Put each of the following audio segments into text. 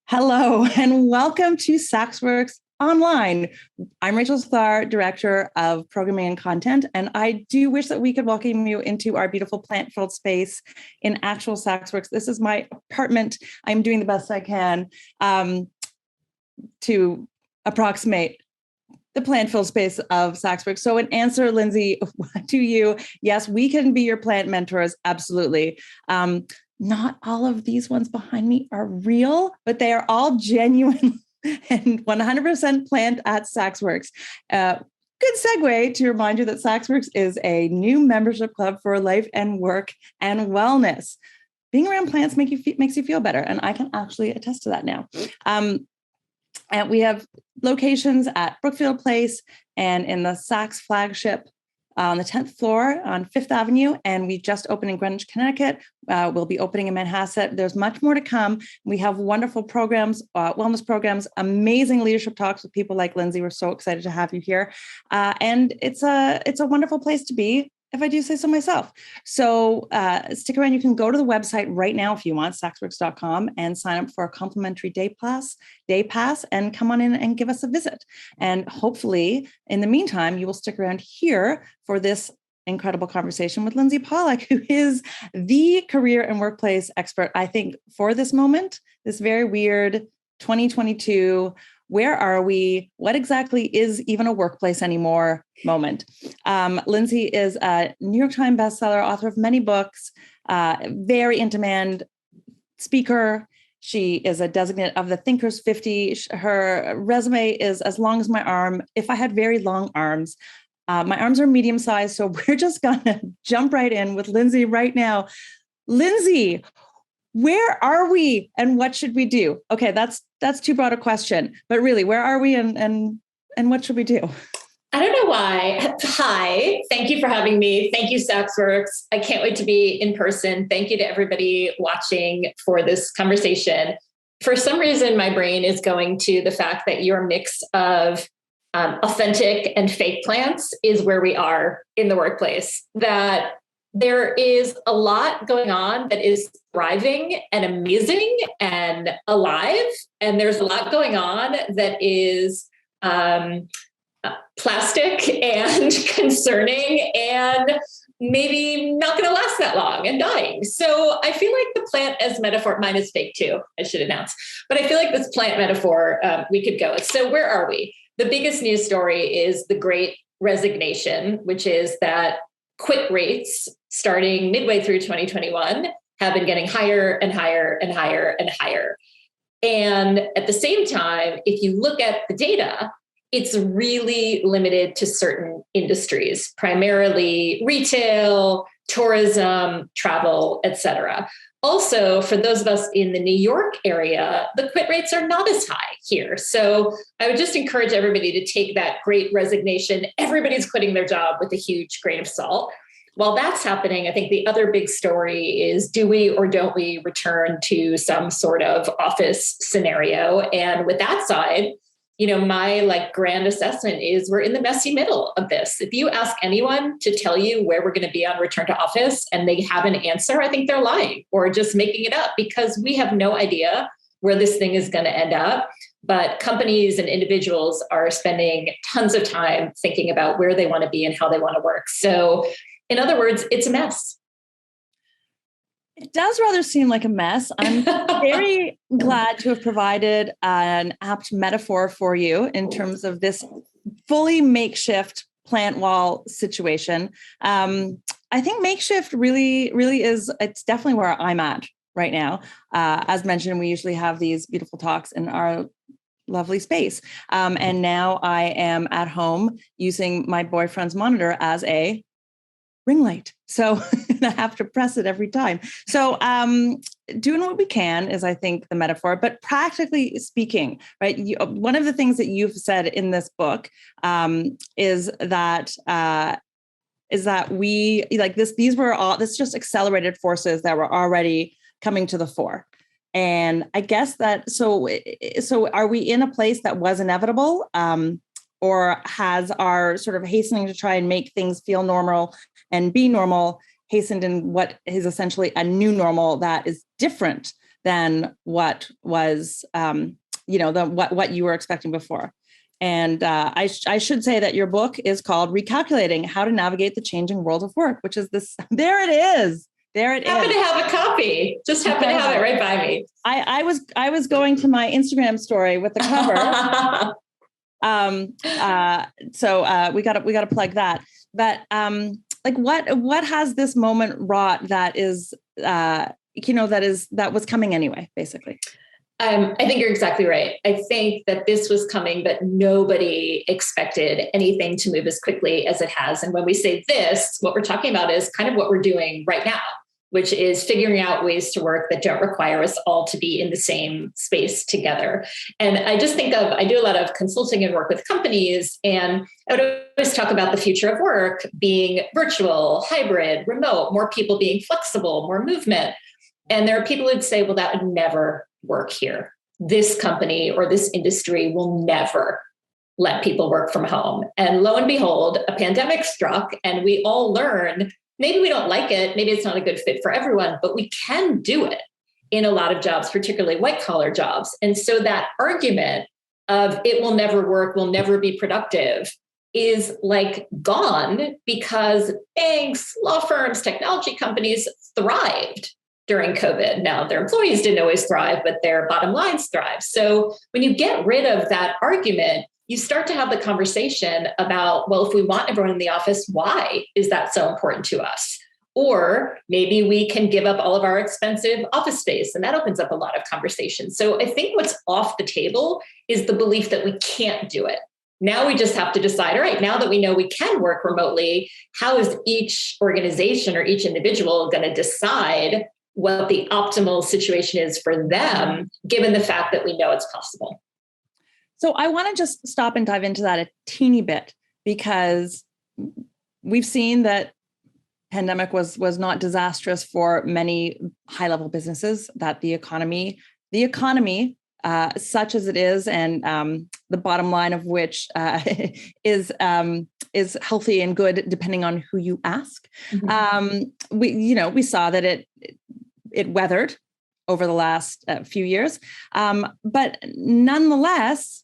Hello, and welcome to SaksWorks Online. I'm Rachel Sklar, Director of Programming and Content, and I do wish that we could welcome you into our beautiful plant-filled space in actual SaksWorks. This is my apartment. I'm doing the best I can to approximate the plant-filled space of SaksWorks. So in answer, Lindsey, to you, yes, we can be your plant mentors, absolutely. Not all of these ones behind me are real, but they are all genuine and 100% plant at SaksWorks. Good segue to remind you that SaksWorks is a new membership club for life and work and wellness. Being around plants makes you feel better, and I can actually attest to that now. And we have locations at Brookfield Place and in the Saks flagship on the 10th floor on 5th Avenue, and we just opened in Greenwich, Connecticut. We'll be opening in Manhasset. There's much more to come. We have wonderful programs, wellness programs, amazing leadership talks with people like Lindsey. We're so excited to have you here. And it's a wonderful place to be, if I do say so myself. So stick around. You can go to the website right now if you want, saksworks.com, and sign up for a complimentary day pass, and come on in and give us a visit. And hopefully, in the meantime, you will stick around here for this incredible conversation with Lindsey Pollak, who is the career and workplace expert, I think, for this moment, this very weird 2022, where are we? What exactly is even a workplace anymore moment? Lindsey is a New York Times bestseller, author of many books, very in demand speaker. She is a designate of the Thinkers 50. Her resume is as long as my arm. If I had very long arms, my arms are medium sized. So we're just gonna jump right in with Lindsey right now. Lindsey, where are we and what should we do? Okay, that's too broad a question, but really, where are we and what should we do? I don't know why. Hi, thank you for having me. Thank you, SaksWorks. I can't wait to be in person. Thank you to everybody watching for this conversation. For some reason, my brain is going to the fact that your mix of authentic and fake plants is where we are in the workplace. That there is a lot going on that is thriving and amazing and alive. And there's a lot going on that is plastic and concerning and maybe not going to last that long and dying. So I feel like the plant as metaphor, mine is fake too, I should announce, but I feel like this plant metaphor, we could go. So where are we? The biggest news story is the Great Resignation, which is that quit rates starting midway through 2021 have been getting higher and higher and higher and higher. And at the same time, if you look at the data, it's really limited to certain industries, primarily retail, tourism, travel, et cetera. Also, for those of us in the New York area, the quit rates are not as high here. So I would just encourage everybody to take that Great Resignation. Everybody's quitting their job with a huge grain of salt. While that's happening, I think the other big story is, do we or don't we return to some sort of office scenario? And with that side, my grand assessment is we're in the messy middle of this. If you ask anyone to tell you where we're going to be on return to office and they have an answer, I think they're lying or just making it up, because we have no idea where this thing is going to end up. But companies and individuals are spending tons of time thinking about where they want to be and how they want to work. So in other words, it's a mess. It does rather seem like a mess. I'm very glad to have provided an apt metaphor for you in terms of this fully makeshift plant wall situation. I think makeshift really is, it's definitely where I'm at right now. As mentioned, we usually have these beautiful talks in our lovely space. And now I am at home using my boyfriend's monitor as a ring light. So I have to press it every time. So doing what we can is, I think, the metaphor, but practically speaking, right? One of the things that you've said in this book is that we like this, this just accelerated forces that were already coming to the fore. And I guess that, so are we in a place that was inevitable? Or has our sort of hastening to try and make things feel normal and be normal hastened in what is essentially a new normal that is different than what was, what you were expecting before. And I should say that your book is called Recalculating: How to Navigate the Changing World of Work, which is this. There it is. There it happen is. to have a copy. Just happen to have it right by me. I was going to my Instagram story with the cover. So we got to plug that. But what has this moment wrought that is that was coming anyway, basically? I think you're exactly right. I think that this was coming, but nobody expected anything to move as quickly as it has. And when we say this, what we're talking about is kind of what we're doing right now, which is figuring out ways to work that don't require us all to be in the same space together. And I just I do a lot of consulting and work with companies, and I would always talk about the future of work being virtual, hybrid, remote, more people being flexible, more movement. And there are people who'd say, well, that would never work here. This company or this industry will never let people work from home. And lo and behold, a pandemic struck, and we all learned, maybe we don't like it, maybe it's not a good fit for everyone, but we can do it in a lot of jobs, particularly white collar jobs. And so that argument of it will never work, will never be productive, is like gone, because banks, law firms, technology companies thrived during COVID. Now, their employees didn't always thrive, but their bottom lines thrive. So when you get rid of that argument, you start to have the conversation about, well, if we want everyone in the office, why is that so important to us? Or maybe we can give up all of our expensive office space, and that opens up a lot of conversations. So I think what's off the table is the belief that we can't do it. Now we just have to decide, all right, now that we know we can work remotely, how is each organization or each individual going to decide what the optimal situation is for them, given the fact that we know it's possible? So I want to just stop and dive into that a teeny bit, because we've seen that pandemic was not disastrous for many high-level businesses, that the economy, such as it is, and the bottom line of which is healthy and good, depending on who you ask. Mm-hmm. We saw that it weathered over the last few years, but nonetheless,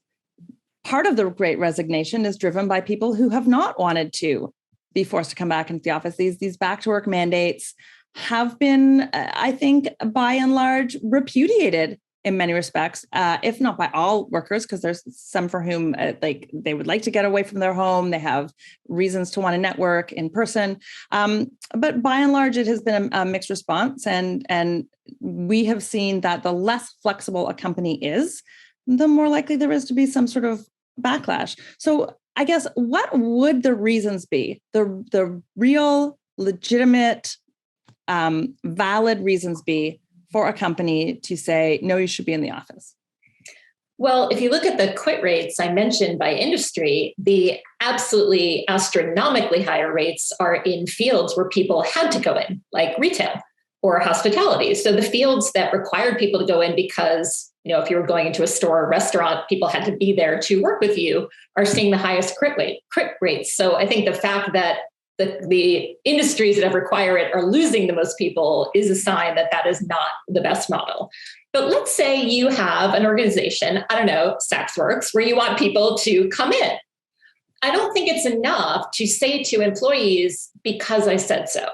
part of the Great Resignation is driven by people who have not wanted to be forced to come back into the office. These back to work mandates have been, I think, by and large, repudiated in many respects, if not by all workers, because there's some for whom they would like to get away from their home. They have reasons to want to network in person. But by and large, it has been a mixed response. And we have seen that the less flexible a company is, the more likely there is to be some sort of backlash. So I guess, what would the reasons be? The real, legitimate, valid reasons be for a company to say, no, you should be in the office? Well, if you look at the quit rates I mentioned by industry, the absolutely astronomically higher rates are in fields where people had to go in, like retail or hospitality. So the fields that required people to go in because, if you were going into a store or restaurant, people had to be there to work with you, are seeing the highest quit rates. So I think the fact that the industries that require it are losing the most people is a sign that that is not the best model. But let's say you have an organization, I don't know, SaksWorks, where you want people to come in. I don't think it's enough to say to employees, because I said so,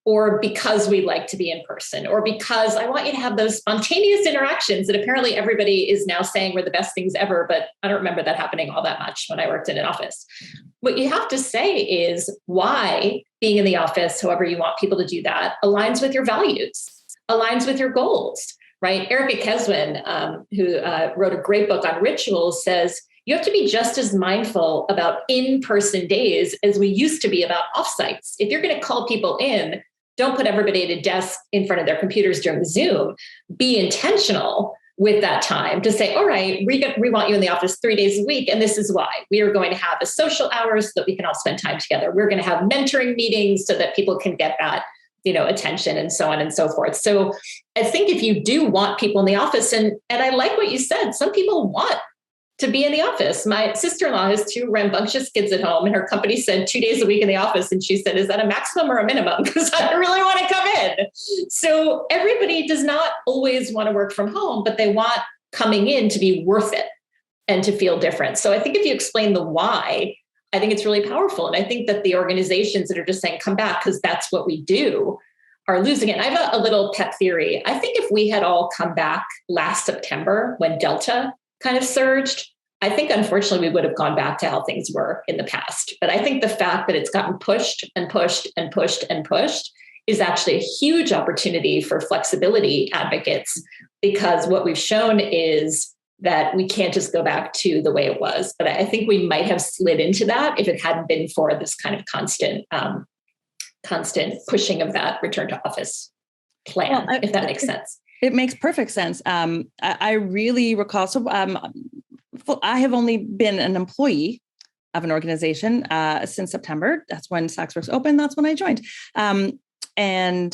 or because we like to be in person, or because I want you to have those spontaneous interactions that apparently everybody is now saying were the best things ever, but I don't remember that happening all that much when I worked in an office. What you have to say is why being in the office, however you want people to do that, aligns with your values, aligns with your goals, right? Erica Keswin, who wrote a great book on rituals, says you have to be just as mindful about in-person days as we used to be about offsites. If you're going to call people in, don't put everybody at a desk in front of their computers during Zoom. Be intentional with that time to say, all right, we want you in the office 3 days a week. And this is why. We are going to have a social hours so that we can all spend time together. We're going to have mentoring meetings so that people can get that, attention and so on and so forth. So I think if you do want people in the office, and I like what you said, some people want to be in the office. My sister-in-law has 2 rambunctious kids at home, and her company said 2 days a week in the office. And she said, is that a maximum or a minimum? Because I really want to come in. So everybody does not always want to work from home, but they want coming in to be worth it and to feel different. So I think if you explain the why, I think it's really powerful. And I think that the organizations that are just saying, come back because that's what we do, are losing it. And I have a little pet theory. I think if we had all come back last September when Delta kind of surged, I think unfortunately we would have gone back to how things were in the past. But I think the fact that it's gotten pushed and pushed and pushed and pushed is actually a huge opportunity for flexibility advocates, because what we've shown is that we can't just go back to the way it was. But I think we might have slid into that if it hadn't been for this kind of constant pushing of that return to office plan, if that makes sense. It makes perfect sense. I really recall. So I have only been an employee of an organization since September. That's when SaksWorks opened. That's when I joined. And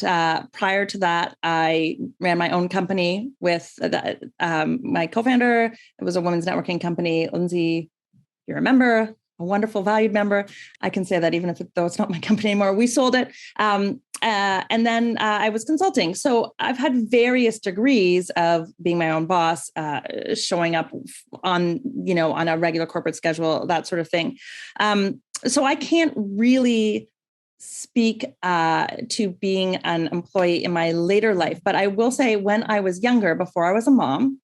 prior to that, I ran my own company with my co-founder. It was a women's networking company. Lindsey, you remember, a wonderful, valued member. I can say that even though it's not my company anymore. We sold it. And then I was consulting. So I've had various degrees of being my own boss, showing up on a regular corporate schedule, that sort of thing. So I can't really speak to being an employee in my later life, but I will say when I was younger, before I was a mom,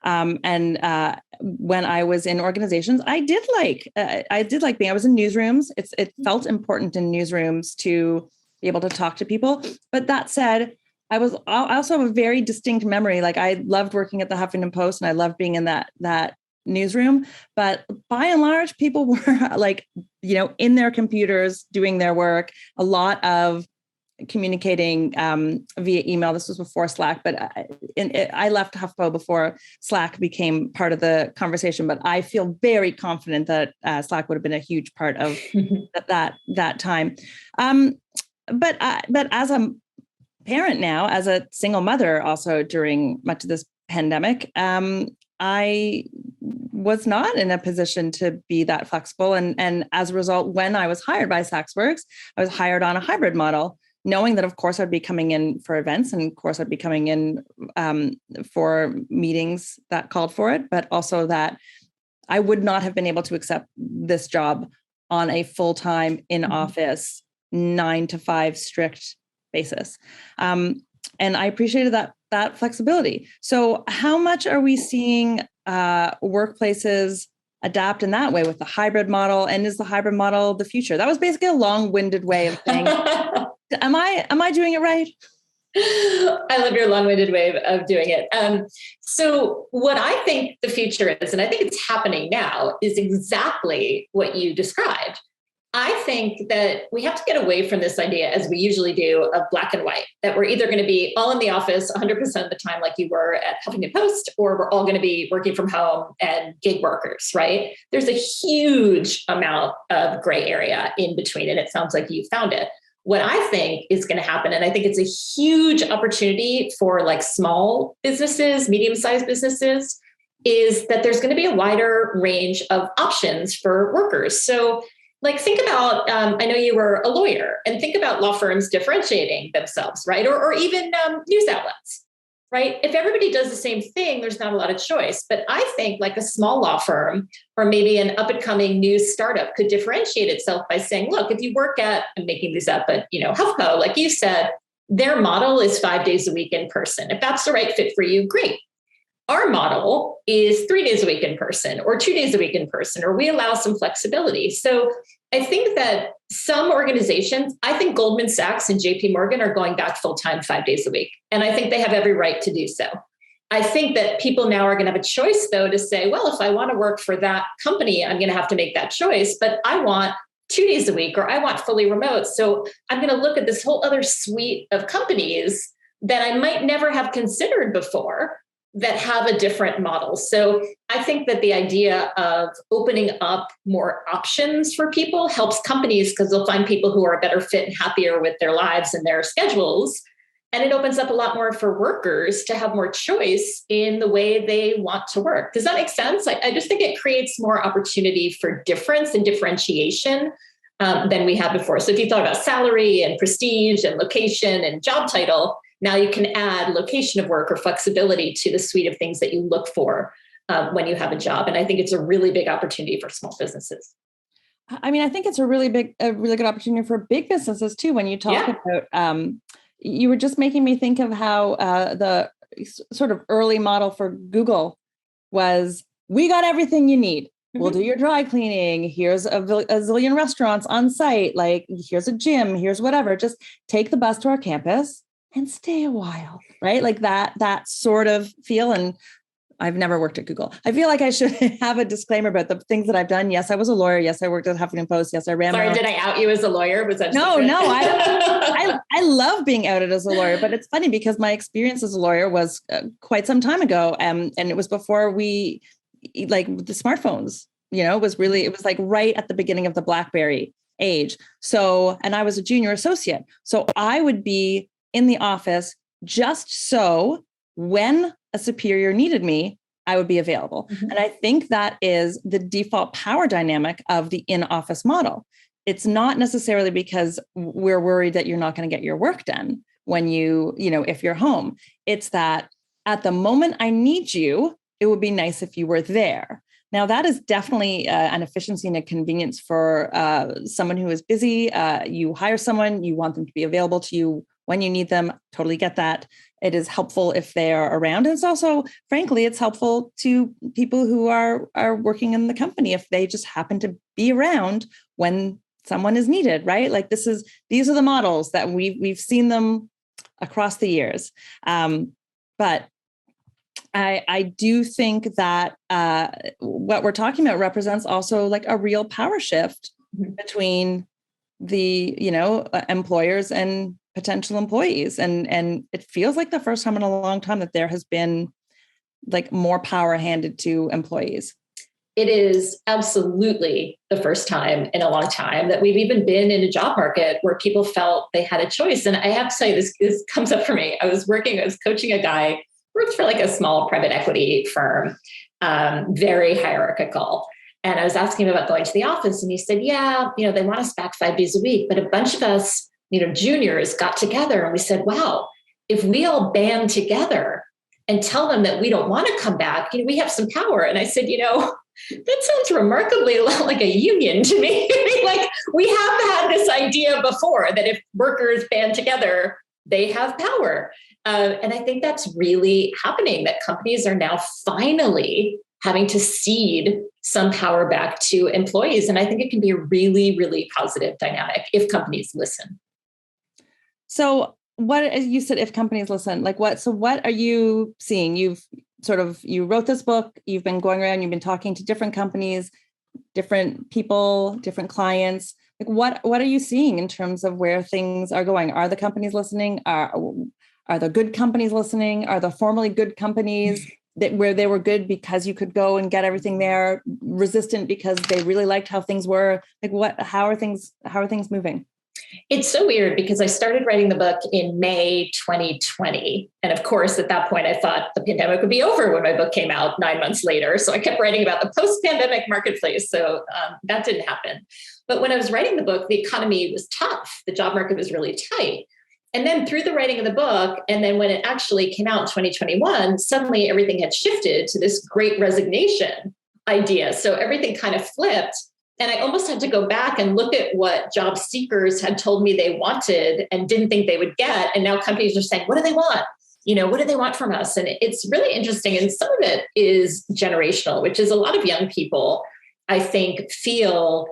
and when I was in organizations, I did like being. I was in newsrooms. It felt important in newsrooms to be able to talk to people. But that said, I also have a very distinct memory. Like I loved working at the Huffington Post, and I loved being in that newsroom. But by and large, people were like, in their computers doing their work. A lot of communicating via email. This was before Slack, but I left HuffPo before Slack became part of the conversation. But I feel very confident that Slack would have been a huge part of that time. But as a parent now, as a single mother, also during much of this pandemic, I was not in a position to be that flexible. And as a result, when I was hired by SaksWorks, I was hired on a hybrid model, knowing that, of course, I'd be coming in for events, and of course, I'd be coming in for meetings that called for it, but also that I would not have been able to accept this job on a full-time in-office 9 to 5 strict basis. And I appreciated that flexibility. So how much are we seeing workplaces adapt in that way with the hybrid model? And is the hybrid model the future? That was basically a long-winded way of saying, am I doing it right? I love your long-winded way of doing it. So what I think the future is, and I think it's happening now, is exactly what you described. I think that we have to get away from this idea, as we usually do, of black and white, that we're either going to be all in the office 100% of the time like you were at Huffington Post, or we're all going to be working from home and gig workers, right? There's a huge amount of gray area in between, and it sounds like you found it. What I think is going to happen, and I think it's a huge opportunity for like small businesses, medium-sized businesses, is that there's going to be a wider range of options for workers. So like think about, I know you were a lawyer, and think about law firms differentiating themselves, right? Or even news outlets, right? If everybody does the same thing, there's not a lot of choice. But I think like a small law firm or maybe an up-and-coming news startup could differentiate itself by saying, look, if you work at, I'm making these up, but HuffPo, like you said, their model is 5 days a week in person. If that's the right fit for you, great. Our model is 3 days a week in person or 2 days a week in person, or we allow some flexibility. So I think that some organizations, I think Goldman Sachs and JP Morgan are going back full-time 5 days a week. And I think they have every right to do so. I think that people now are going to have a choice, though, to say, well, if I want to work for that company, I'm going to have to make that choice, but I want 2 days a week, or I want fully remote. So I'm going to look at this whole other suite of companies that I might never have considered before that have a different model. So I think that the idea of opening up more options for people helps companies, because they'll find people who are a better fit and happier with their lives and their schedules. And it opens up a lot more for workers to have more choice in the way they want to work. Does that make sense? I just think it creates more opportunity for difference and differentiation than we had before. So if you thought about salary and prestige and location and job title, now you can add location of work or flexibility to the suite of things that you look for when you have a job. And I think it's a really big opportunity for small businesses. I mean, I think it's a really good opportunity for big businesses too. When you talk about, you were just making me think of how the sort of early model for Google was, we got everything you need. We'll do your dry cleaning. Here's a zillion restaurants on site. Like, here's a gym, here's whatever. Just take the bus to our campus and stay a while, right? Like that sort of feel. And I've never worked at Google. I feel like I should have a disclaimer about the things that I've done. Yes, I was a lawyer. Yes, I worked at Huffington Post. Yes, I ran. Sorry, did I out you as a lawyer? Was that no? I love being outed as a lawyer, but it's funny because my experience as a lawyer was quite some time ago, and it was before we like the smartphones. You know, it was like right at the beginning of the BlackBerry age. So, and I was a junior associate, so I would be in the office just so when a superior needed me, I would be available. And I think that is the default power dynamic of the in-office model. It's not necessarily because we're worried that you're not going to get your work done when if you're home. It's that at the moment I need you, it would be nice if you were there. Now, that is definitely an efficiency and a convenience for someone who is busy. You hire someone, you want them to be available to you when you need them. Totally get that. It is helpful if they are around. And it's also, frankly, it's helpful to people who are working in the company if they just happen to be around when someone is needed, right? Like these are the models that we've seen them across the years. But I do think that what we're talking about represents also like a real power shift between the, employers and potential employees. And it feels like the first time in a long time that there has been like more power handed to employees. It is absolutely the first time in a long time that we've even been in a job market where people felt they had a choice. And I have to say, this comes up for me. I was coaching a guy, works for like a small private equity firm, very hierarchical. And I was asking him about going to the office, and he said, they want us back 5 days a week, but a bunch of us, juniors got together and we said, wow, if we all band together and tell them that we don't want to come back, we have some power. And I said, that sounds remarkably like a union to me. Like, we have had this idea before that if workers band together, they have power. And I think that's really happening, that companies are now finally having to cede some power back to employees. And I think it can be a really, really positive dynamic if companies listen. So what, as you said, if companies listen, so what are you seeing? You wrote this book, you've been going around, you've been talking to different companies, different people, different clients. Like what are you seeing in terms of where things are going? Are the companies listening? Are the good companies listening? Are the formerly good companies where they were good because you could go and get everything there, resistant because they really liked how things were? Like how are things moving? It's so weird because I started writing the book in May 2020. And of course, at that point, I thought the pandemic would be over when my book came out 9 months later. So I kept writing about the post-pandemic marketplace. So that didn't happen. But when I was writing the book, the economy was tough. The job market was really tight. And then through the writing of the book, and then when it actually came out in 2021, suddenly everything had shifted to this Great Resignation idea. So everything kind of flipped. And I almost had to go back and look at what job seekers had told me they wanted and didn't think they would get. And now companies are saying, what do they want? What do they want from us? And it's really interesting. And some of it is generational, which is a lot of young people, I think, feel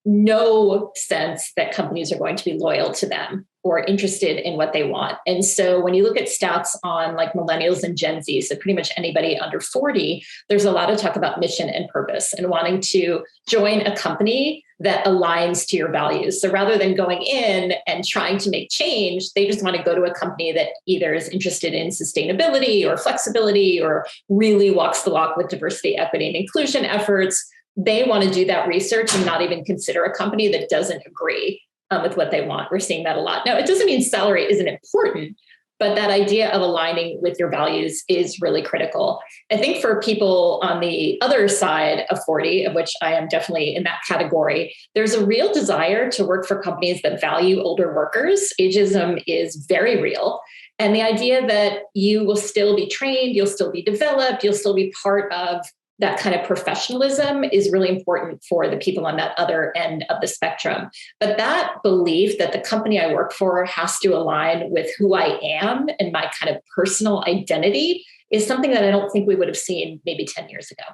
no sense that companies are going to be loyal to them or interested in what they want. And so when you look at stats on like millennials and Gen Z, so pretty much anybody under 40, there's a lot of talk about mission and purpose and wanting to join a company that aligns to your values. So rather than going in and trying to make change, they just want to go to a company that either is interested in sustainability or flexibility or really walks the walk with diversity, equity, and inclusion efforts. They want to do that research and not even consider a company that doesn't agree with what they want. We're seeing that a lot. Now, it doesn't mean salary isn't important, But that idea of aligning with your values is really critical. I think for people on the other side of 40, of which I am definitely in that category, there's a real desire to work for companies that value older workers. Ageism is very real. And the idea that you will still be trained, you'll still be developed, you'll still be part of that kind of professionalism is really important for the people on that other end of the spectrum. But that belief that the company I work for has to align with who I am and my kind of personal identity is something that I don't think we would have seen maybe 10 years ago.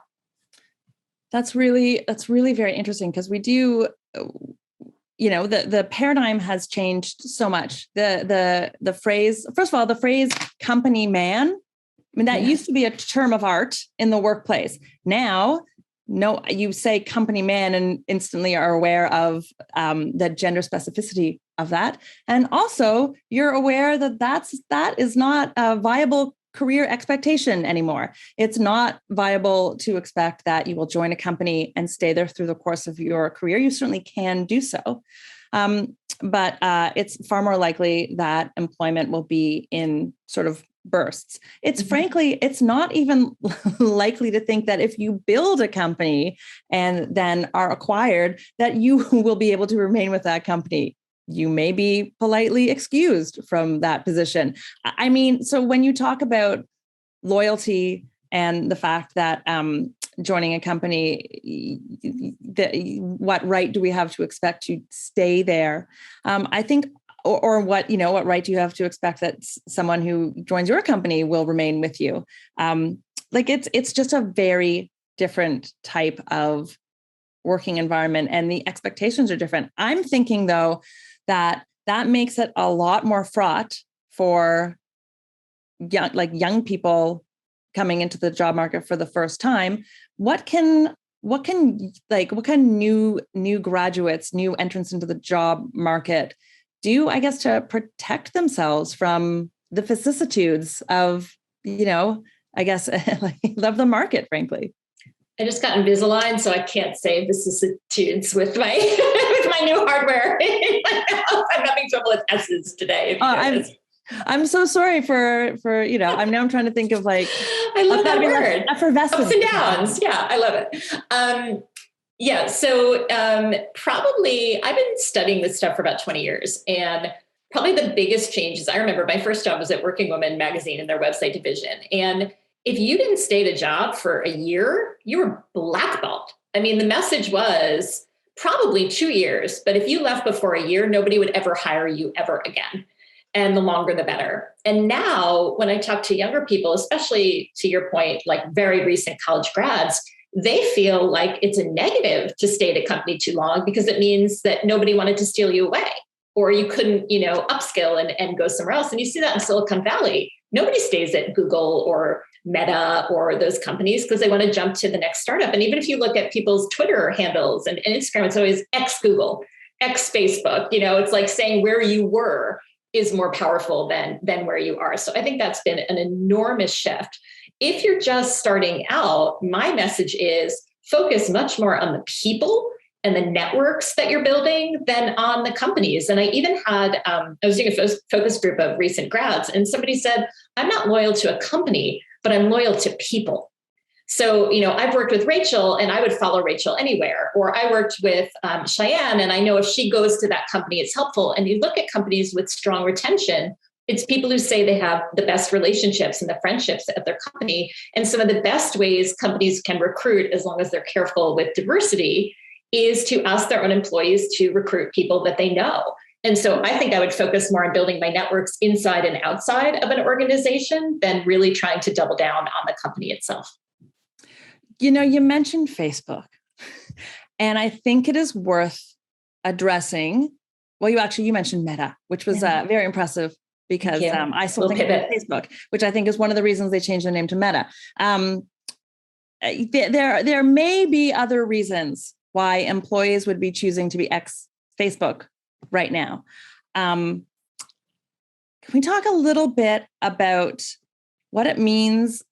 That's really very interesting, because we do, the paradigm has changed so much. The phrase, first of all, the phrase company man, I mean, that used to be a term of art in the workplace. Now, no, you say company man and instantly are aware of the gender specificity of that. And also you're aware that that is not a viable career expectation anymore. It's not viable to expect that you will join a company and stay there through the course of your career. You certainly can do so. But it's far more likely that employment will be in sort of bursts. It's frankly, it's not even likely to think that if you build a company and then are acquired, that you will be able to remain with that company. You may be politely excused from that position. I mean, so when you talk about loyalty and the fact that joining a company, what right do we have to expect to stay there? I think, or what right do you have to expect that someone who joins your company will remain with you? It's just a very different type of working environment, and the expectations are different. I'm thinking, though, that makes it a lot more fraught for young people coming into the job market for the first time. What can new graduates, new entrants into the job market do, I guess, to protect themselves from the vicissitudes of, I guess, of the market, frankly? I just got Invisalign, so I can't say vicissitudes with my with my new hardware. I'm having trouble with S's today. I'm so sorry for I'm trying to think of I love that word. Effervescent. Ups and downs. Yeah, I love it. So probably I've been studying this stuff for about 20 years, and probably the biggest changes, I remember my first job was at Working Woman magazine in their website division. And if you didn't stay at a job for a year, you were blackballed. I mean, the message was probably 2 years, but if you left before a year, nobody would ever hire you ever again. And the longer, the better. And now when I talk to younger people, especially to your point, like very recent college grads, they feel like it's a negative to stay at a company too long because it means that nobody wanted to steal you away, or you couldn't, upskill and go somewhere else. And you see that in Silicon Valley. Nobody stays at Google or Meta or those companies because they want to jump to the next startup. And even if you look at people's Twitter handles and Instagram, it's always ex-Google, ex-Facebook. It's like saying where you were is more powerful than where you are. So I think that's been an enormous shift. If you're just starting out, my message is focus much more on the people and the networks that you're building than on the companies. And I even had, I was doing a focus group of recent grads, and somebody said, I'm not loyal to a company, but I'm loyal to people. So, I've worked with Rachel and I would follow Rachel anywhere, or I worked with Cheyenne and I know if she goes to that company, it's helpful. And you look at companies with strong retention, it's people who say they have the best relationships and the friendships at their company. And some of the best ways companies can recruit, as long as they're careful with diversity, is to ask their own employees to recruit people that they know. And so I think I would focus more on building my networks inside and outside of an organization than really trying to double down on the company itself. You mentioned Facebook, and I think it is worth addressing. Well, you mentioned Meta, which was very impressive because I still think about Facebook, which I think is one of the reasons they changed the name to Meta. There may be other reasons why employees would be choosing to be ex-Facebook right now. Can we talk a little bit about what it means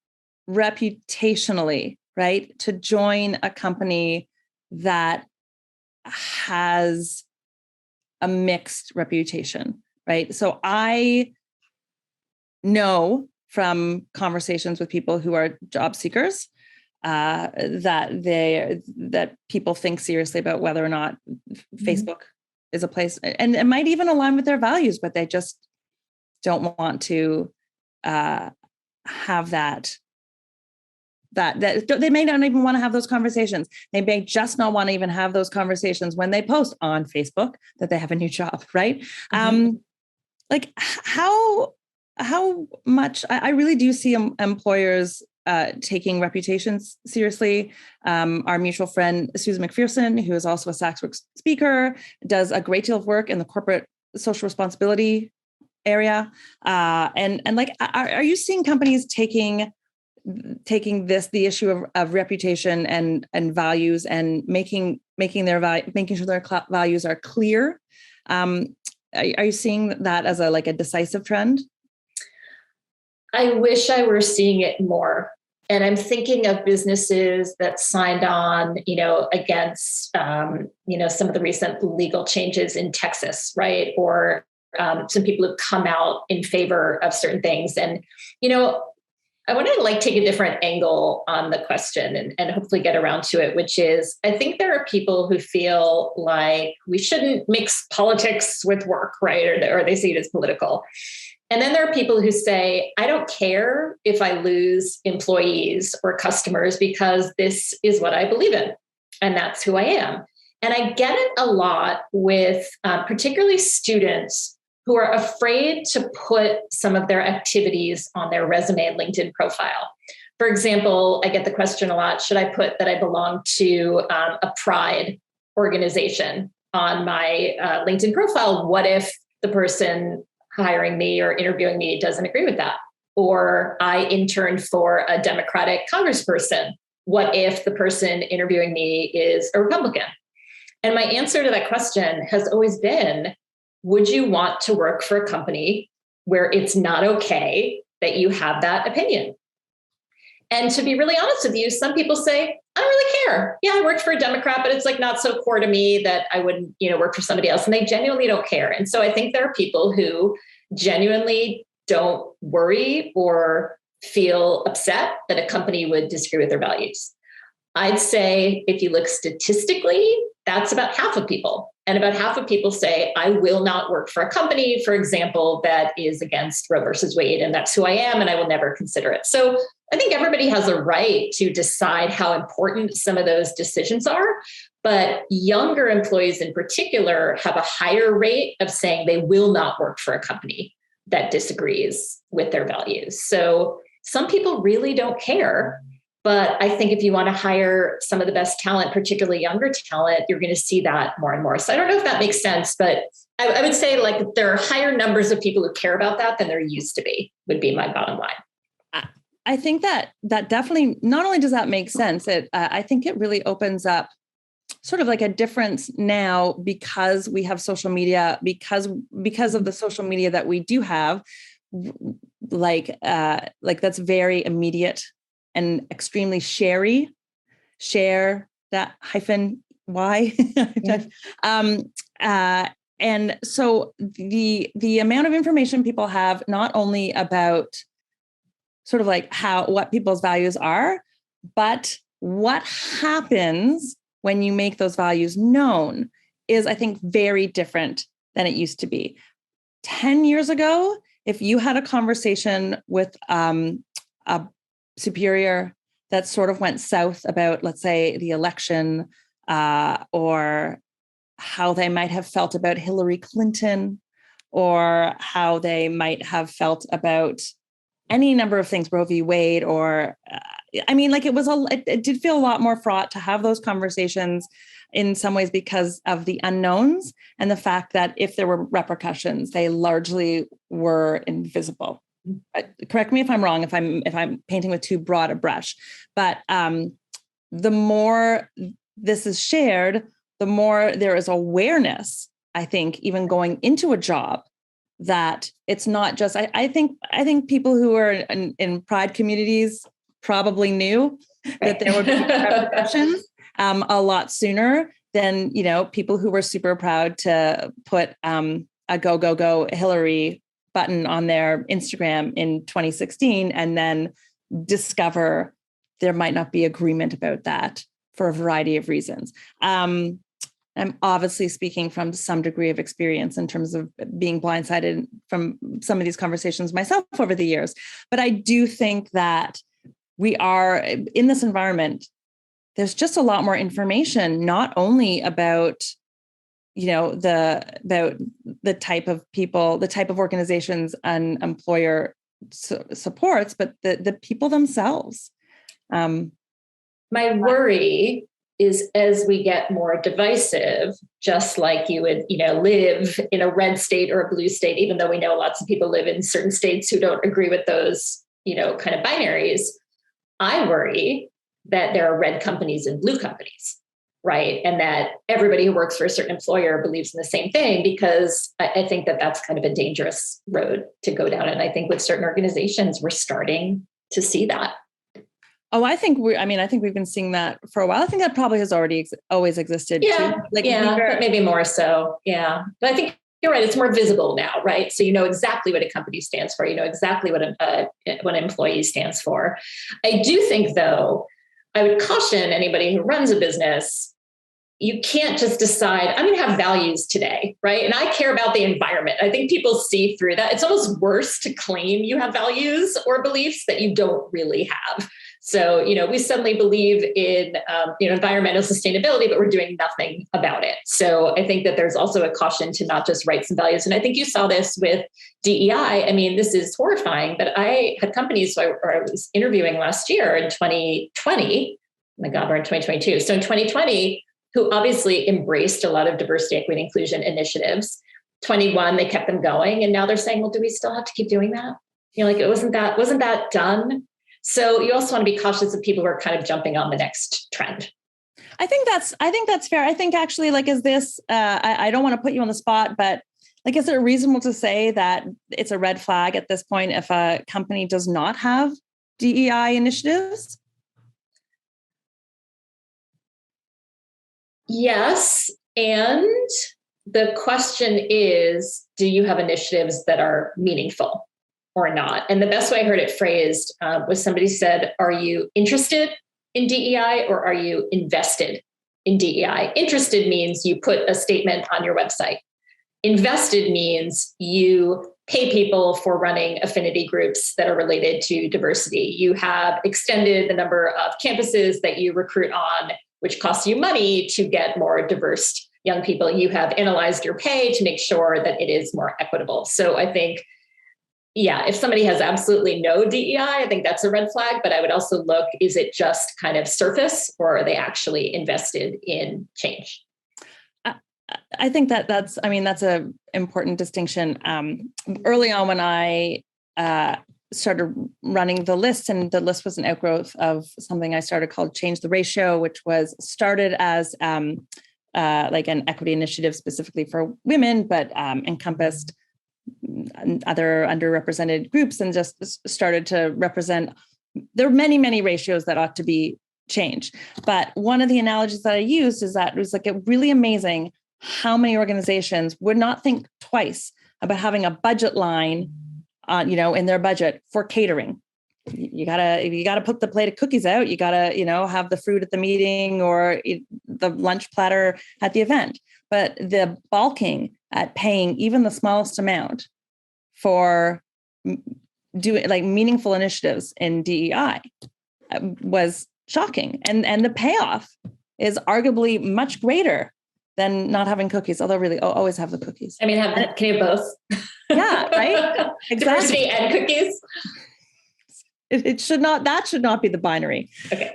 reputationally, right, to join a company that has a mixed reputation, right? So I know from conversations with people who are job seekers that people think seriously about whether or not Facebook is a place, and it might even align with their values, but they just don't want to have that they may not even want to have those conversations. They may just not want to even have those conversations when they post on Facebook that they have a new job, right? Like how much I really do see employers taking reputations seriously. Our mutual friend, Susan McPherson, who is also a SaksWorks speaker, does a great deal of work in the corporate social responsibility area. And like, are you seeing companies taking the issue of reputation and values and making sure their values are clear? Are you seeing that as a decisive trend? I wish I were seeing it more. And I'm thinking of businesses that signed on, against, some of the recent legal changes in Texas, right? Or some people who've come out in favor of certain things. And, I want to take a different angle on the question and hopefully get around to it, which is, I think there are people who feel like we shouldn't mix politics with work, right? Or they see it as political. And then there are people who say, I don't care if I lose employees or customers because this is what I believe in, and that's who I am. And I get it a lot with particularly students who are afraid to put some of their activities on their resume and LinkedIn profile. For example, I get the question a lot, should I put that I belong to a pride organization on my LinkedIn profile? What if the person hiring me or interviewing me doesn't agree with that? Or I interned for a Democratic congressperson. What if the person interviewing me is a Republican? And my answer to that question has always been, would you want to work for a company where it's not okay that you have that opinion? And to be really honest with you, some people say, I don't really care. Yeah, I worked for a Democrat, but it's not so core to me that I wouldn't, work for somebody else. And they genuinely don't care. And so I think there are people who genuinely don't worry or feel upset that a company would disagree with their values. I'd say if you look statistically, that's about half of people. And about half of people say, I will not work for a company, for example, that is against Roe versus Wade, and that's who I am, and I will never consider it. So I think everybody has a right to decide how important some of those decisions are. But younger employees in particular have a higher rate of saying they will not work for a company that disagrees with their values. So some people really don't care. But I think if you want to hire some of the best talent, particularly younger talent, you're going to see that more and more. So I don't know if that makes sense, but I would say there are higher numbers of people who care about that than there used to be, would be my bottom line. I think that definitely, not only does that make sense, I think it really opens up sort of a difference now because we have social media, because of the social media that we do have, that's very immediate and extremely share that -y. And so the amount of information people have, not only about sort of what people's values are, but what happens when you make those values known is, I think, very different than it used to be. 10 years ago, if you had a conversation with a superior that sort of went south about, let's say, the election, or how they might have felt about Hillary Clinton, or how they might have felt about any number of things, Roe v. Wade, or it did feel a lot more fraught to have those conversations in some ways because of the unknowns and the fact that if there were repercussions, they largely were invisible. Correct me if I'm wrong, if I'm painting with too broad a brush, but the more this is shared, the more there is awareness, I think, even going into a job, that it's not just, I think people who are in pride communities probably knew that there would be repercussions a lot sooner than, people who were super proud to put a go Hillary button on their Instagram in 2016 and then discover there might not be agreement about that for a variety of reasons. I'm obviously speaking from some degree of experience in terms of being blindsided from some of these conversations myself over the years. But I do think that we are in this environment. There's just a lot more information, not only about, the type of people, the type of organizations an employer supports, but the people themselves. My worry is as we get more divisive, just like you would, live in a red state or a blue state, even though we know lots of people live in certain states who don't agree with those, kind of binaries. I worry that there are red companies and blue companies, right? And that everybody who works for a certain employer believes in the same thing, because I think that that's kind of a dangerous road to go down. And I think with certain organizations, we're starting to see that. Oh, I think we've been seeing that for a while. I think that probably has already always existed. Yeah, too. but maybe more so. Yeah, but I think you're right. It's more visible now, right? So you know exactly what a company stands for. You know exactly what an employee stands for. I do think, though, I would caution anybody who runs a business. You can't just decide, I'm going to have values today, right? And I care about the environment. I think people see through that. It's almost worse to claim you have values or beliefs that you don't really have. So, we suddenly believe in, environmental sustainability, but we're doing nothing about it. So I think that there's also a caution to not just rights and values. And I think you saw this with DEI. I mean, this is horrifying, but I had companies I was interviewing last year in 2020. Oh my God, we're in 2022. So in 2020, who obviously embraced a lot of diversity, equity, inclusion initiatives. 21, they kept them going. And now they're saying, well, do we still have to keep doing that? It wasn't that done? So you also want to be cautious of people who are kind of jumping on the next trend. I think that's fair. I think actually, is this, I don't want to put you on the spot, but is it reasonable to say that it's a red flag at this point if a company does not have DEI initiatives? Yes. And the question is, do you have initiatives that are meaningful or not? And the best way I heard it phrased was somebody said, are you interested in DEI or are you invested in DEI? Interested means you put a statement on your website. Invested means you pay people for running affinity groups that are related to diversity. You have extended the number of campuses that you recruit on, which costs you money to get more diverse young people. You have analyzed your pay to make sure that it is more equitable. So I think, if somebody has absolutely no DEI, I think that's a red flag. But I would also look, is it just kind of surface or are they actually invested in change? I think that's an important distinction. Early on when I started running the list, and the list was an outgrowth of something I started called Change the Ratio, which was started as an equity initiative specifically for women, but encompassed other underrepresented groups and just started to represent. There are many, many ratios that ought to be changed. But one of the analogies that I used is that it was really amazing how many organizations would not think twice about having a budget line in their budget for catering. You gotta put the plate of cookies out. You gotta, have the fruit at the meeting or the lunch platter at the event. But the balking at paying even the smallest amount for doing meaningful initiatives in DEI was shocking. And the payoff is arguably much greater than not having cookies, although really always have the cookies. I mean, can you have both? Yeah, right? Exactly. Diversity and cookies. It should not be the binary. Okay.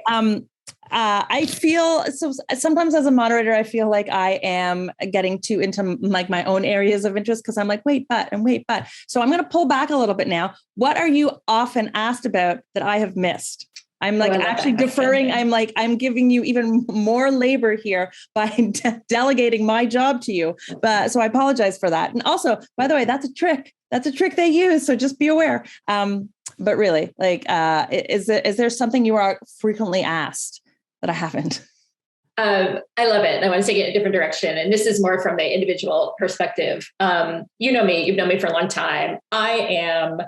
I feel so sometimes as a moderator, I feel like I am getting too into my own areas of interest because I'm wait, but. So I'm going to pull back a little bit now. What are you often asked about that I have missed? I'm actually deferring. I'm giving you even more labor here by delegating my job to you. But so I apologize for that. And also, by the way, that's a trick. That's a trick they use. So just be aware. But really, is there something you are frequently asked that I haven't? I love it. I want to take it in a different direction. And this is more from the individual perspective. You know me, you've known me for a long time. I am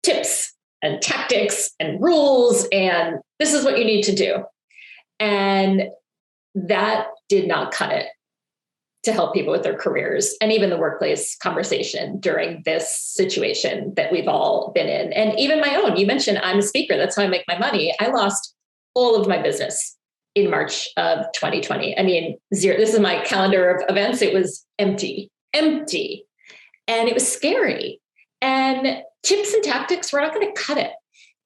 tips and tactics and rules, and this is what you need to do. And that did not cut it to help people with their careers and even the workplace conversation during this situation that we've all been in. And even my own, you mentioned I'm a speaker. That's how I make my money. I lost all of my business in March of 2020. I mean, zero. This is my calendar of events. It was empty. And it was scary. And tips and tactics were not going to cut it.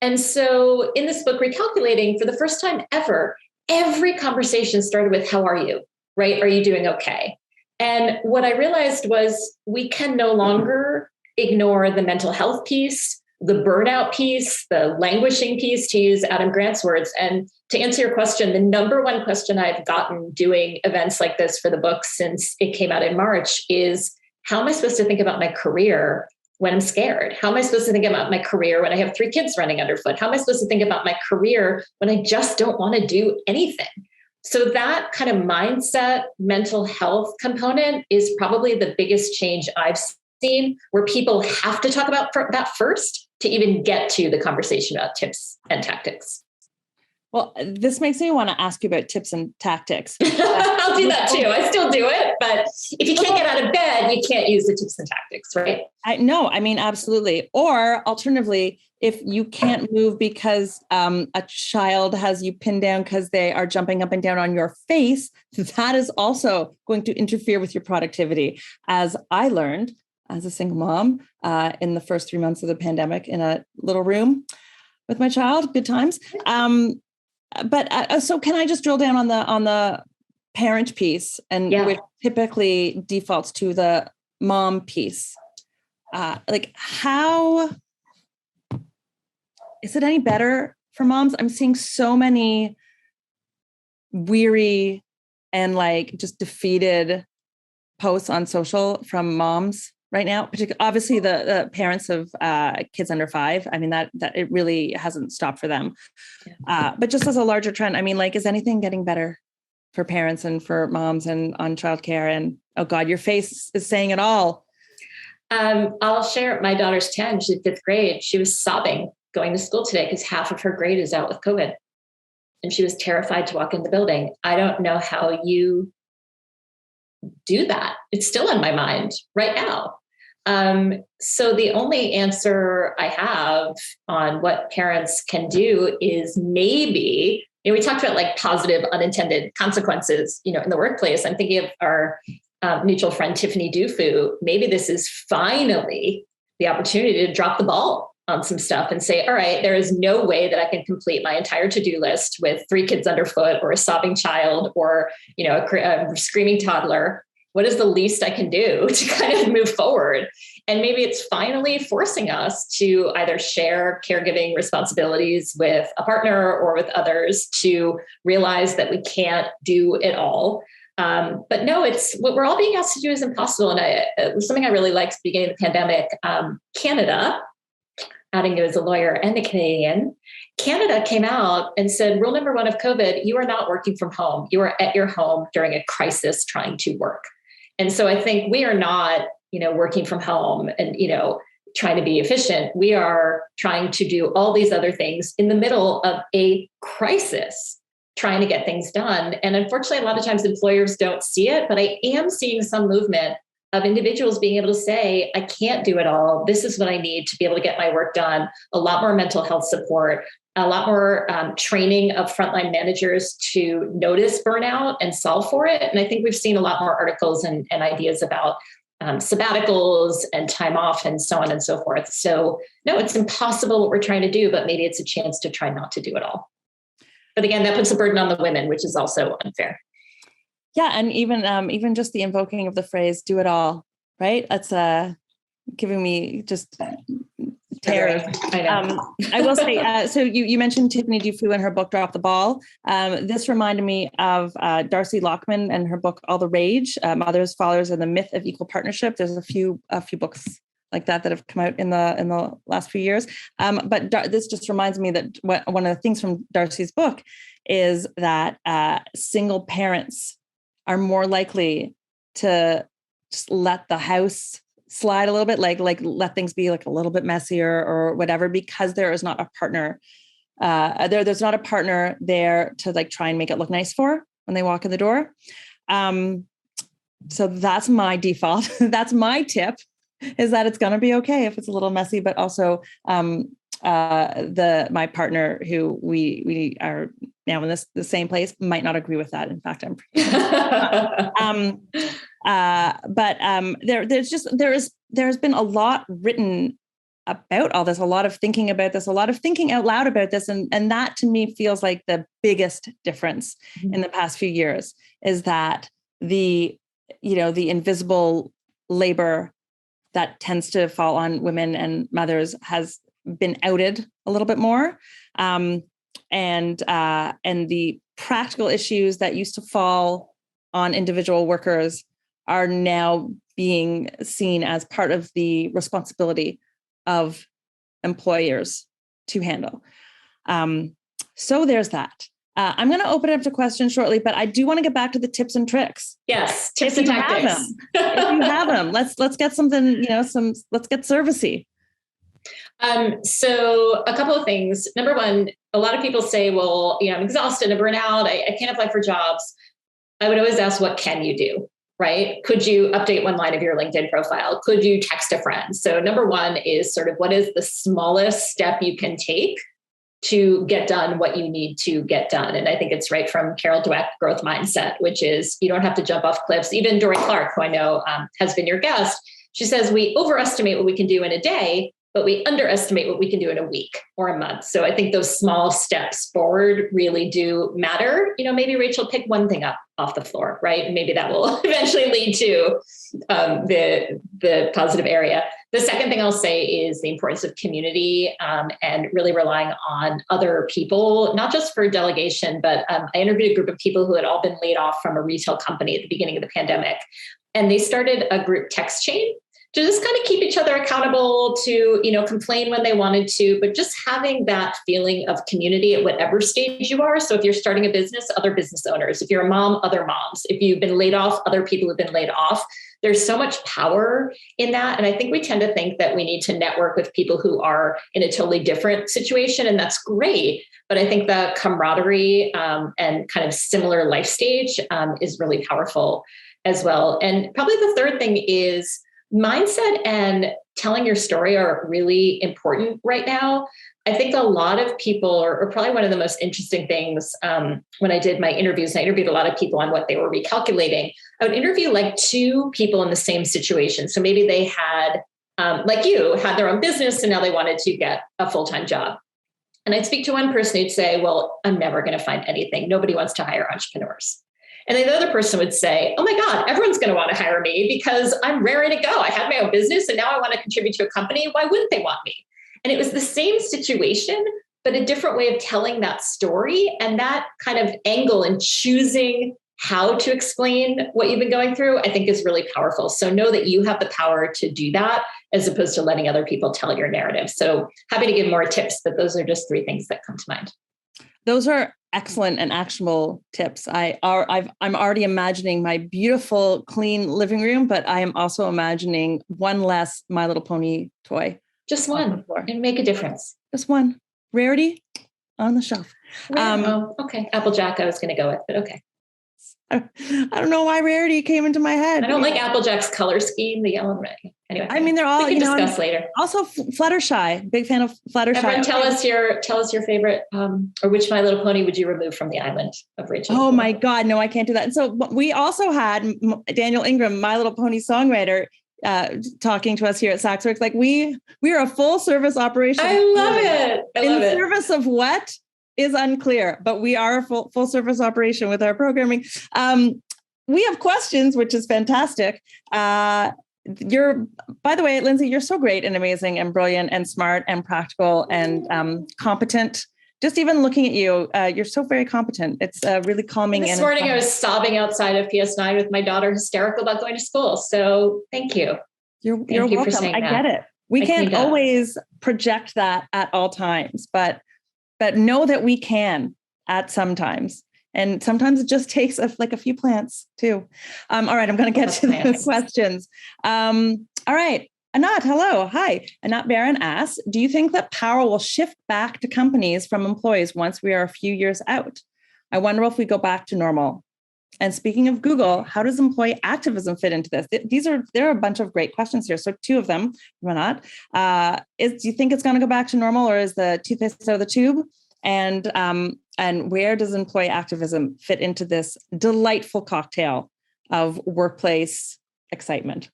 And so in this book, Recalculating, for the first time ever, every conversation started with, how are you? Right? Are you doing okay? And what I realized was we can no longer ignore the mental health piece, the burnout piece, the languishing piece, to use Adam Grant's words. And to answer your question, the number one question I've gotten doing events like this for the book since it came out in March is, how am I supposed to think about my career when I'm scared? How am I supposed to think about my career when I have 3 kids running underfoot? How am I supposed to think about my career when I just don't want to do anything? So that kind of mindset, mental health component is probably the biggest change I've seen, where people have to talk about that first to even get to the conversation about tips and tactics. Well, this makes me want to ask you about tips and tactics. I'll do that too. I still do it, but if you can't get out of bed, you can't use the tips and tactics, right? I mean, absolutely. Or alternatively, if you can't move because a child has you pinned down because they are jumping up and down on your face, that is also going to interfere with your productivity. As I learned as a single mom in the first 3 months of the pandemic in a little room with my child, good times. But so can I just drill down on the parent piece, and which typically defaults to the mom piece? Like, how is it any better for moms? I'm seeing so many weary and like just defeated posts on social from moms right now, particularly obviously the parents of kids under 5. I mean, that it really hasn't stopped for them. But just as a larger trend, I mean, like, is anything getting better for parents and for moms and on childcare? And oh God, your face is saying it all. I'll share. My daughter's 10. She's 5th grade. She was sobbing going to school today because half of her grade is out with COVID. And she was terrified to walk in the building. I don't know how you do that. It's still on my mind right now. So the only answer I have on what parents can do is maybe, we talked about like positive unintended consequences, in the workplace. I'm thinking of our mutual friend, Tiffany Dufu. Maybe this is finally the opportunity to drop the ball on some stuff and say, all right, there is no way that I can complete my entire to-do list with 3 kids underfoot or a sobbing child or, a screaming toddler. What is the least I can do to kind of move forward? And maybe it's finally forcing us to either share caregiving responsibilities with a partner or with others to realize that we can't do it all. But no, it's what we're all being asked to do is impossible. And it was something I really liked at the beginning of the pandemic. Canada, adding it as a lawyer and a Canadian, Canada came out and said, rule number 1 of COVID, you are not working from home. You are at your home during a crisis trying to work. And so I think we are not, working from home and, trying to be efficient. We are trying to do all these other things in the middle of a crisis, trying to get things done. And unfortunately, a lot of times employers don't see it, but I am seeing some movement of individuals being able to say, I can't do it all. This is what I need to be able to get my work done. A lot more mental health support, a lot more training of frontline managers to notice burnout and solve for it. And I think we've seen a lot more articles and ideas about sabbaticals and time off and so on and so forth. So no, it's impossible what we're trying to do, but maybe it's a chance to try not to do it all. But again, that puts a burden on the women, which is also unfair. Yeah. And even just the invoking of the phrase, do it all, right? That's giving me just terror. I know. I will say, so you mentioned Tiffany Dufu and her book, Drop the Ball. This reminded me of Darcy Lockman and her book, All the Rage, Mothers, Fathers, and the Myth of Equal Partnership. There's a few books that have come out in the last few years. But this just reminds me that one of the things from Darcy's book is that single parents are more likely to just let the house slide a little bit, like let things be like a little bit messier or whatever, because there is not a partner. There's not a partner there to like try and make it look nice for when they walk in the door. So that's my default. That's my tip, is that it's going to be okay if it's a little messy, but also my partner, who we are now in the same place, might not agree with that. In fact, I'm pretty there's been a lot written about all this, a lot of thinking about this, a lot of thinking out loud about this. And that to me feels like the biggest difference in the past few years, is that the invisible labor that tends to fall on women and mothers has been outed a little bit more. And the practical issues that used to fall on individual workers are now being seen as part of the responsibility of employers to handle. So there's that. I'm going to open it up to questions shortly, but I do want to get back to the tips and tricks. Yes, tips and tactics. If you have them, let's get something, let's get servicey. So a couple of things. Number one, a lot of people say, well, I'm exhausted and burnt out. I can't apply for jobs. I would always ask, what can you do? Right? Could you update one line of your LinkedIn profile? Could you text a friend? So number one is sort of, what is the smallest step you can take to get done what you need to get done? And I think it's right from Carol Dweck, Growth Mindset, which is, you don't have to jump off cliffs. Even Dory Clark, who I know has been your guest, she says, we overestimate what we can do in a day, but we underestimate what we can do in a week or a month. So I think those small steps forward really do matter. Maybe Rachel, pick one thing up off the floor, right? And maybe that will eventually lead to the positive area. The second thing I'll say is the importance of community and really relying on other people, not just for delegation, but I interviewed a group of people who had all been laid off from a retail company at the beginning of the pandemic. And they started a group text chain to just kind of keep each other accountable, to, complain when they wanted to, but just having that feeling of community at whatever stage you are. So if you're starting a business, other business owners, if you're a mom, other moms, if you've been laid off, other people who've been laid off, there's so much power in that. And I think we tend to think that we need to network with people who are in a totally different situation. And that's great. But I think the camaraderie and kind of similar life stage is really powerful as well. And probably the third thing is mindset and telling your story are really important right now. I think a lot of people, or probably one of the most interesting things when I did my interviews, and I interviewed a lot of people on what they were recalculating, I would interview like two people in the same situation. So maybe they had, like you, had their own business and now they wanted to get a full-time job. And I'd speak to one person who'd say, well, I'm never going to find anything. Nobody wants to hire entrepreneurs. And then the other person would say, oh my God, everyone's going to want to hire me because I'm raring to go. I have my own business and now I want to contribute to a company. Why wouldn't they want me? And it was the same situation, but a different way of telling that story, and that kind of angle and choosing how to explain what you've been going through, I think is really powerful. So know that you have the power to do that as opposed to letting other people tell your narrative. So happy to give more tips, but those are just three things that come to mind. Those are excellent and actionable tips. I'm already imagining my beautiful, clean living room, but I am also imagining one less My Little Pony toy. Just one, and make a difference. Just one. Rarity on the shelf. Okay. Applejack I was going to go with, but okay. I don't know why Rarity came into my head. I don't like Applejack's color scheme, the yellow and red. Anyway, I mean, they're all, we can discuss later. Also Fluttershy, big fan of Fluttershy. Everyone tell us your favorite, or which My Little Pony would you remove from the island of Rachel? Oh my God, no, I can't do that. And so we also had Daniel Ingram, My Little Pony songwriter, talking to us here at SaksWorks. Like we are a full service operation. I love it. In service of what is unclear, but we are a full service operation with our programming. We have questions, which is fantastic. By the way, Lindsey, you're so great and amazing and brilliant and smart and practical and competent. Just even looking at you, you're so very competent. It's really calming. This morning I was sobbing outside of PS9 with my daughter, hysterical about going to school. So thank you. You're Thank you for welcome. saying I that. get it. We I can't cleaned up. always project that at all times, but know that we can at some times. And sometimes it just takes a few plants too. All right, I'm going to get to the questions. All right, Anat, hello. Hi. Anat Barron asks, do you think that power will shift back to companies from employees once we are a few years out? I wonder if we go back to normal. And speaking of Google, how does employee activism fit into this? There are a bunch of great questions here. So two of them, Anat, do you think it's going to go back to normal, or is the toothpaste out of the tube? And where does employee activism fit into this delightful cocktail of workplace excitement?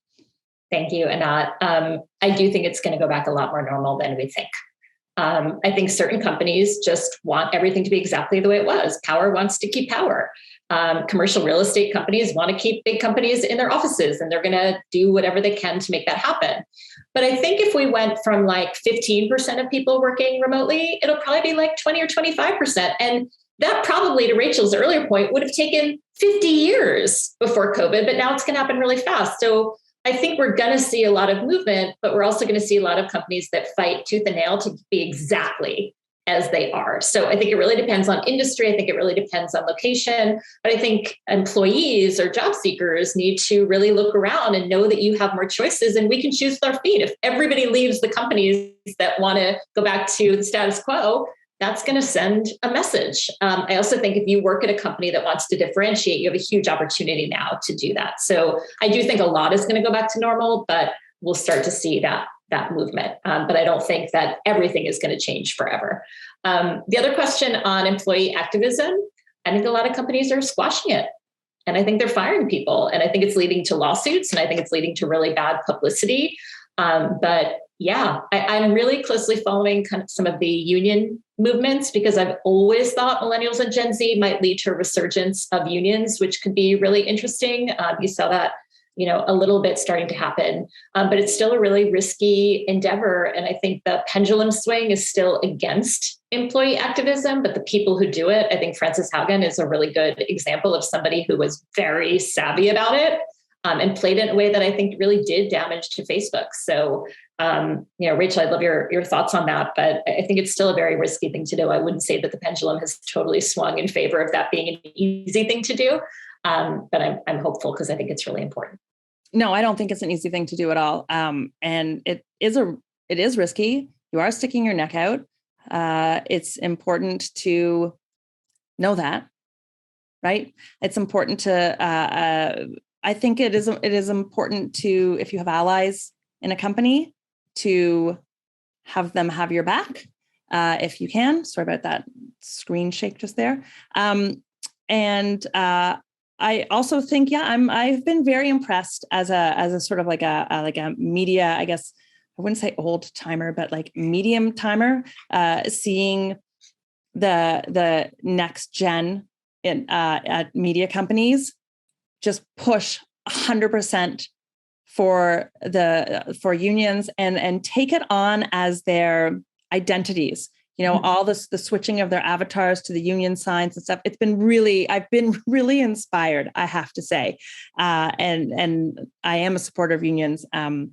Thank you, Anat. I do think it's going to go back a lot more normal than we think. I think certain companies just want everything to be exactly the way it was. Power wants to keep power. Commercial real estate companies want to keep big companies in their offices, and they're going to do whatever they can to make that happen. But I think if we went from like 15% of people working remotely, it'll probably be like 20 or 25%. And that probably, to Rachel's earlier point, would have taken 50 years before COVID, but now it's going to happen really fast. So I think we're going to see a lot of movement, but we're also going to see a lot of companies that fight tooth and nail to be exactly as they are. So I think it really depends on industry. I think it really depends on location. But I think employees or job seekers need to really look around and know that you have more choices, and we can choose with our feet. If everybody leaves the companies that want to go back to the status quo, that's going to send a message. I also think if you work at a company that wants to differentiate, you have a huge opportunity now to do that. So I do think a lot is going to go back to normal, but we'll start to see that movement. But I don't think that everything is going to change forever. The other question on employee activism, I think a lot of companies are squashing it. And I think they're firing people. And I think it's leading to lawsuits. And I think it's leading to really bad publicity. But yeah, I'm really closely following kind of some of the union movements, because I've always thought millennials and Gen Z might lead to a resurgence of unions, which could be really interesting. You saw that, a little bit starting to happen, but it's still a really risky endeavor. And I think the pendulum swing is still against employee activism, but the people who do it, I think Frances Haugen is a really good example of somebody who was very savvy about it. And played it in a way that I think really did damage to Facebook. So, Rachel, I'd love your thoughts on that, but I think it's still a very risky thing to do. I wouldn't say that the pendulum has totally swung in favor of that being an easy thing to do. But I'm hopeful, because I think it's really important. No, I don't think it's an easy thing to do at all. And it is risky. You are sticking your neck out. It's important to know that, right? It's important to, I think it is important to, if you have allies in a company, to have them have your back, if you can. Sorry about that screen shake just there. And I also think, I've been very impressed as a sort of like a media, I guess I wouldn't say old timer, but like medium timer, seeing the next gen at media companies just push 100% for unions and take it on as their identities. All this, the switching of their avatars to the union signs and stuff. I've been really inspired, I have to say. And I am a supporter of unions. And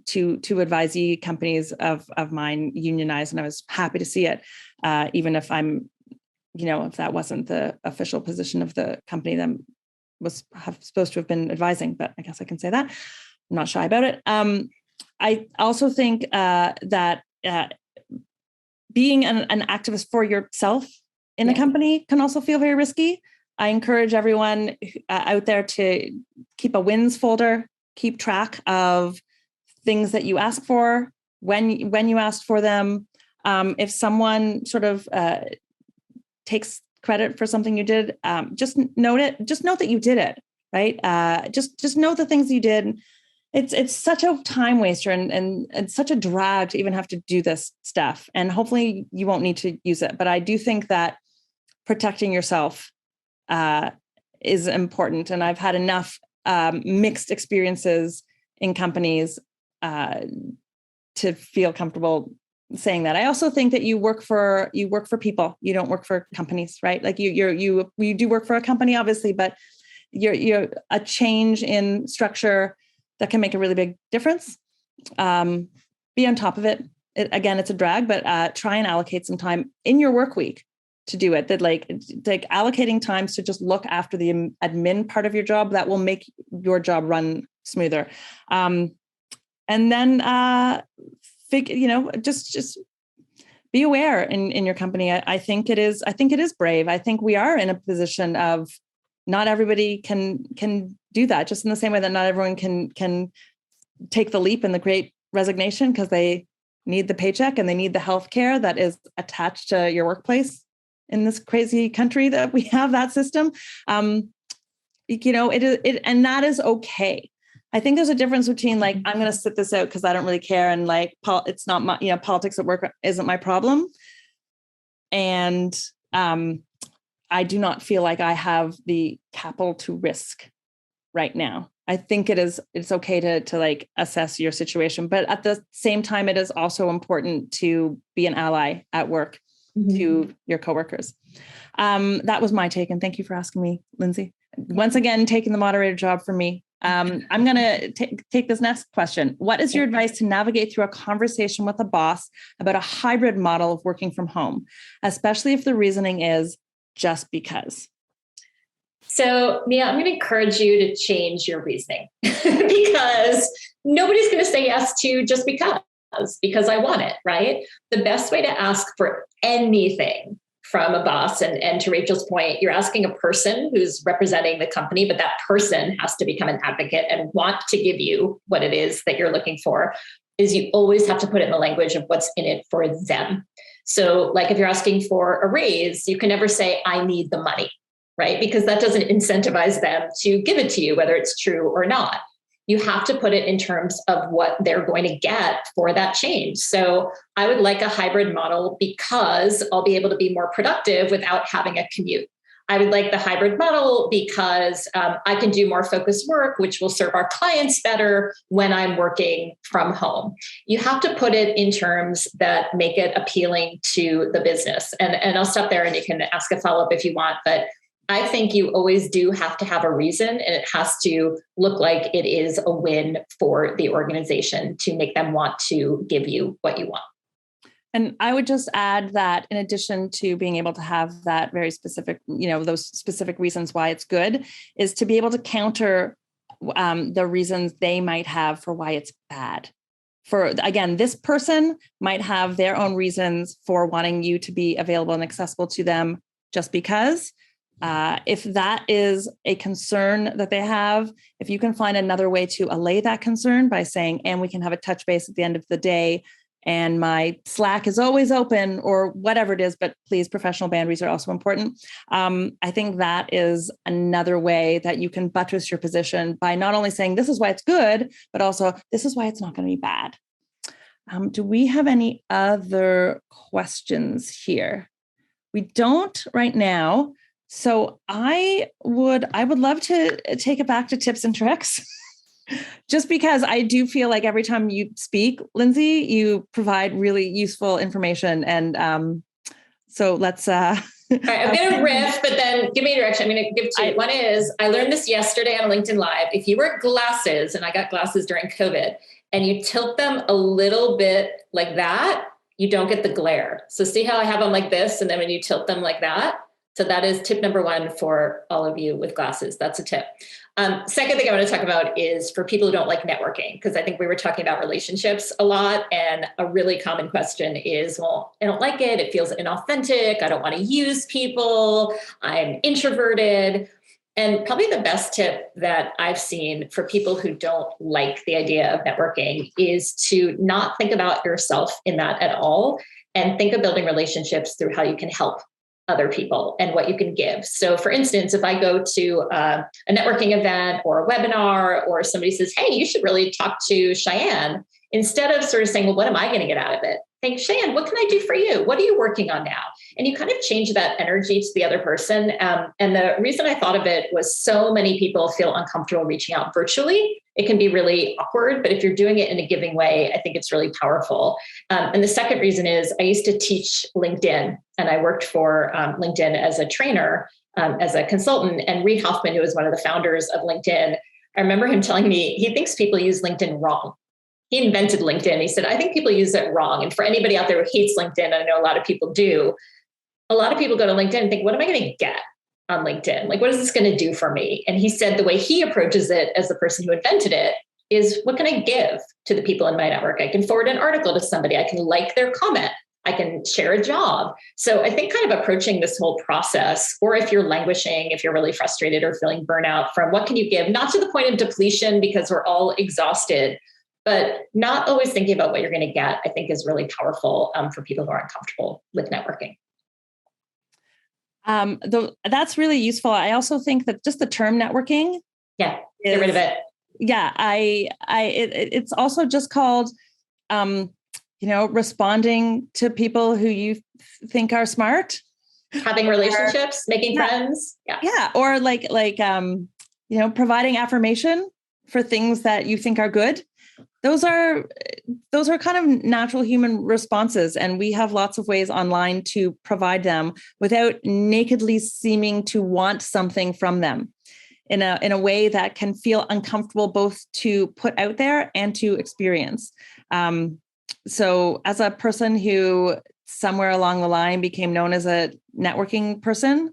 two advisee companies of mine unionized, and I was happy to see it, even if I'm, if that wasn't the official position of the company that was supposed to have been advising, but I guess I can say that. I'm not shy about it. I also think that being an activist for yourself in a company can also feel very risky. I encourage everyone out there to keep a wins folder, keep track of things that you ask for, when you asked for them. If someone sort of takes credit for something you did, just note it. Just note that you did it, right? Just note the things you did. It's such a time waster and such a drag to even have to do this stuff. And hopefully you won't need to use it. But I do think that protecting yourself is important. And I've had enough mixed experiences in companies to feel comfortable saying that. I also think that you work for people. You don't work for companies, right? Like you do work for a company, obviously, but you're a change in structure that can make a really big difference. Be on top of it. Again, it's a drag, but try and allocate some time in your work week to do it. That like allocating times to just look after the admin part of your job that will make your job run smoother. And then just be aware in your company. I think it is brave. I think we are in a position of not everybody can do that, just in the same way that not everyone can take the leap in the Great Resignation because they need the paycheck and they need the healthcare that is attached to your workplace in this crazy country that we have that system. It and that is okay. I think there's a difference between like, I'm going to sit this out because I don't really care. And like, it's not my, politics at work isn't my problem. And I do not feel like I have the capital to risk right now. I think it's okay to like assess your situation, but at the same time, it is also important to be an ally at work to your coworkers. That was my take. And thank you for asking me, Lindsey. Once again, taking the moderator job for me. I'm going to take this next question. What is your advice to navigate through a conversation with a boss about a hybrid model of working from home, especially if the reasoning is just because? So, Mia, I'm going to encourage you to change your reasoning because nobody's going to say yes to just because I want it, right? The best way to ask for anything from a boss, and to Rachel's point, you're asking a person who's representing the company, but that person has to become an advocate and want to give you what it is that you're looking for, is you always have to put it in the language of what's in it for them. So like if you're asking for a raise, you can never say, I need the money, right? Because that doesn't incentivize them to give it to you, whether it's true or not. You have to put it in terms of what they're going to get for that change. So I would like a hybrid model because I'll be able to be more productive without having a commute. I would like the hybrid model because I can do more focused work, which will serve our clients better when I'm working from home. You have to put it in terms that make it appealing to the business. And I'll stop there and you can ask a follow-up if you want, but I think you always do have to have a reason, and it has to look like it is a win for the organization to make them want to give you what you want. And I would just add that in addition to being able to have that very specific, those specific reasons why it's good, is to be able to counter the reasons they might have for why it's bad. For, again, this person might have their own reasons for wanting you to be available and accessible to them just because. If that is a concern that they have, if you can find another way to allay that concern by saying, and we can have a touch base at the end of the day, and my Slack is always open or whatever it is, but please, professional boundaries are also important. I think that is another way that you can buttress your position by not only saying this is why it's good, but also this is why it's not going to be bad. Do we have any other questions here? We don't right now. So I would love to take it back to tips and tricks, just because I do feel like every time you speak, Lindsey, you provide really useful information. And so let's. All right, I'm going to riff, but then give me a direction. I'm going to give two. One is, I learned this yesterday on LinkedIn Live. If you wear glasses, and I got glasses during COVID, and you tilt them a little bit like that, you don't get the glare. So see how I have them like this, and then when you tilt them like that. So that is tip number one for all of you with glasses. That's a tip. Second thing I want to talk about is for people who don't like networking, because I think we were talking about relationships a lot. And a really common question is, well, I don't like it. It feels inauthentic. I don't want to use people. I'm introverted. And probably the best tip that I've seen for people who don't like the idea of networking is to not think about yourself in that at all, and think of building relationships through how you can help other people and what you can give. So for instance, if I go to a networking event or a webinar, or somebody says, hey, you should really talk to Cheyenne, instead of sort of saying, well, what am I going to get out of it? Think, Cheyenne, what can I do for you? What are you working on now? And you kind of change that energy to the other person. And the reason I thought of it was so many people feel uncomfortable reaching out virtually. It can be really awkward, but if you're doing it in a giving way, I think it's really powerful. And the second reason is I used to teach LinkedIn, and I worked for LinkedIn as a trainer, as a consultant. And Reid Hoffman, who was one of the founders of LinkedIn, I remember him telling me he thinks people use LinkedIn wrong. He invented LinkedIn. He said, I think people use it wrong. And for anybody out there who hates LinkedIn, I know a lot of people do. A lot of people go to LinkedIn and think, what am I going to get on LinkedIn? Like, what is this going to do for me? And he said the way he approaches it as the person who invented it is, what can I give to the people in my network? I can forward an article to somebody. I can like their comment. I can share a job. So I think kind of approaching this whole process, or if you're languishing, if you're really frustrated or feeling burnout, from what can you give, not to the point of depletion because we're all exhausted, but not always thinking about what you're going to get, I think is really powerful for people who are uncomfortable with networking. That's really useful. I also think that just the term networking. Yeah, get rid of it. Yeah, it's also just called, responding to people who you think are smart, having relationships, making friends. Yeah. Or providing affirmation for things that you think are good. Those are kind of natural human responses. And we have lots of ways online to provide them without nakedly seeming to want something from them in a way that can feel uncomfortable both to put out there and to experience. So as a person who somewhere along the line became known as a networking person,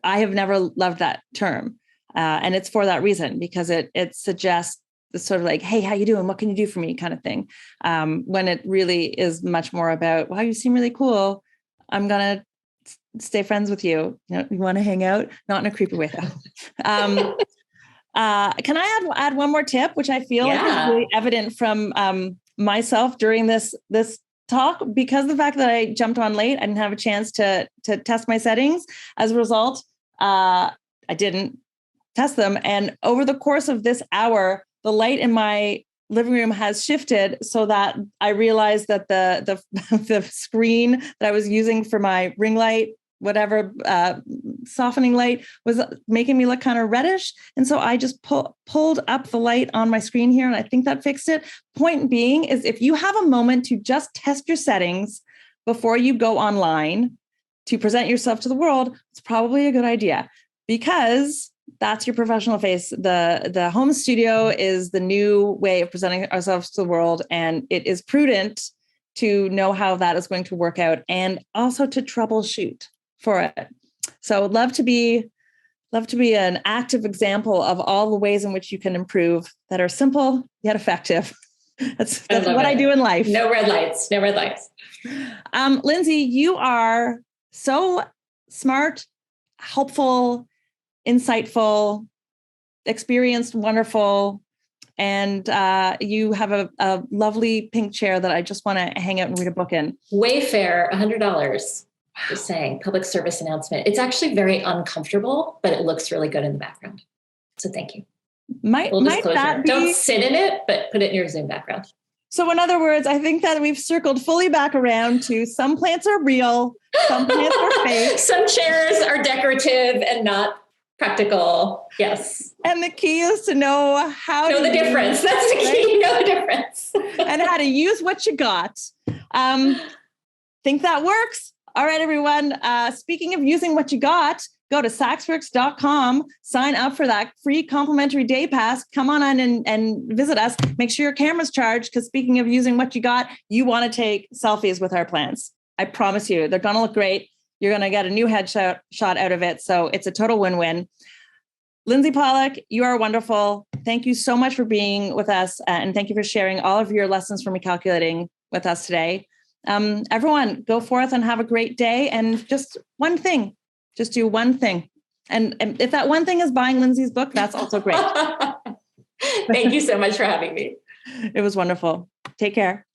I have never loved that term. And it's for that reason, because it suggests the sort of like, hey, how you doing? What can you do for me kind of thing. When it really is much more about, wow, you seem really cool. I'm going to stay friends with you. You want to hang out? Not in a creepy way though. Can I add one more tip, which I feel like is really evident from myself during this talk, because the fact that I jumped on late, I didn't have a chance to test my settings. As a result, I didn't test them. And over the course of this hour, the light in my living room has shifted so that I realized that the screen that I was using for my ring light, whatever softening light, was making me look kind of reddish. And so I just pulled up the light on my screen here, and I think that fixed it. Point being is, if you have a moment to just test your settings before you go online to present yourself to the world, it's probably a good idea, because that's your professional face. The home studio is the new way of presenting ourselves to the world. And it is prudent to know how that is going to work out, and also to troubleshoot for it. So love to be an active example of all the ways in which you can improve that are simple yet effective. That's what I do in life. No red lights. Lindsey, you are so smart, helpful, insightful, experienced, wonderful. And you have a lovely pink chair that I just want to hang out and read a book in. Wayfair, $100. Just saying, public service announcement. It's actually very uncomfortable, but it looks really good in the background. So thank you. Full disclosure. Don't sit in it, but put it in your Zoom background. So in other words, I think that we've circled fully back around to some plants are real, some plants are fake. Some chairs are decorative and not practical. Yes. And the key is to know how to know the difference. That's the key. Know the difference. And how to use what you got. Think that works? All right, everyone. Speaking of using what you got, go to SaksWorks.com, sign up for that free complimentary day pass. Come on in and visit us. Make sure your camera's charged, because speaking of using what you got, you want to take selfies with our plants. I promise you, they're going to look great. You're going to get a new headshot out of it. So it's a total win-win. Lindsey Pollak, you are wonderful. Thank you so much for being with us. And thank you for sharing all of your lessons from Recalculating with us today. Everyone, go forth and have a great day. And just one thing, just do one thing. And if that one thing is buying Lindsey's book, that's also great. Thank you so much for having me. It was wonderful. Take care.